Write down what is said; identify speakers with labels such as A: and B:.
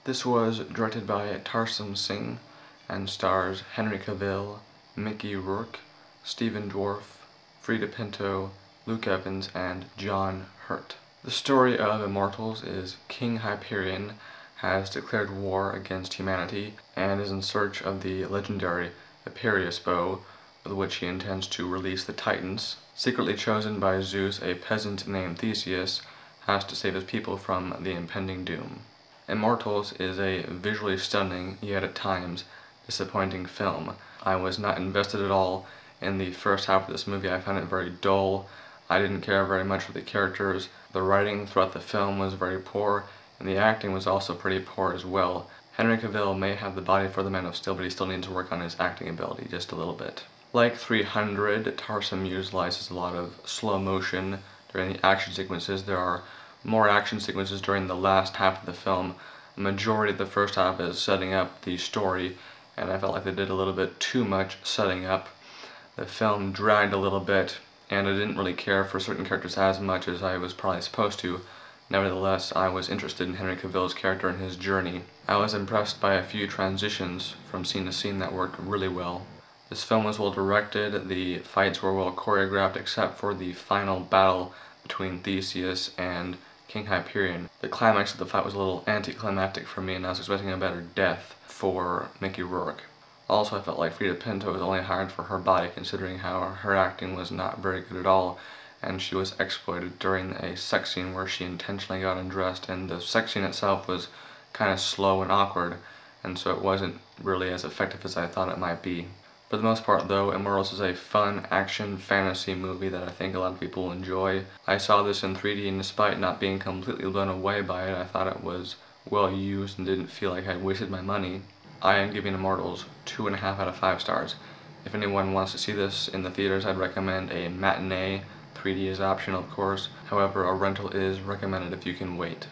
A: This was directed by Tarsem and stars Henry Cavill, Mickey Rourke, Stephen Dwarf, Frida Pinto, Luke Evans, and John Hurt. The story of Immortals is King Hyperion has declared war against humanity and is in search of the legendary Imperious bow, with which he intends to release the Titans. Secretly chosen by Zeus, a peasant named Theseus has to save his people from the impending doom. Immortals is a visually stunning, yet at times disappointing film. I was not invested at all in the first half of this movie. I found it very dull. I didn't care very much for the characters. The writing throughout the film was very poor, and the acting was also pretty poor as well. Henry Cavill may have the body for the Man of Steel, but he still needs to work on his acting ability just a little bit. Like 300, Tarsem utilizes a lot of slow motion during the action sequences. There are more action sequences during the last half of the film. The majority of the first half is setting up the story, and I felt like they did a little bit too much setting up. The film dragged a little bit, and I didn't really care for certain characters as much as I was probably supposed to. Nevertheless, I was interested in Henry Cavill's character and his journey. I was impressed by a few transitions from scene to scene that worked really well. This film was well directed, the fights were well choreographed except for the final battle between Theseus and King Hyperion. The climax of the fight was a little anticlimactic for me, and I was expecting a better death for Mickey Rourke. Also, I felt like Frida Pinto was only hired for her body, considering how her acting was not very good at all, and she was exploited during a sex scene where she intentionally got undressed, and the sex scene itself was kind of slow and awkward, and so it wasn't really as effective as I thought it might be. For the most part though, Immortals is a fun action fantasy movie that I think a lot of people will enjoy. I saw this in 3D, and despite not being completely blown away by it, I thought it was well used and didn't feel like I wasted my money. I am giving Immortals 2.5 out of 5 stars. If anyone wants to see this in the theaters, I'd recommend a matinee. 3D is optional, of course. However, a rental is recommended if you can wait.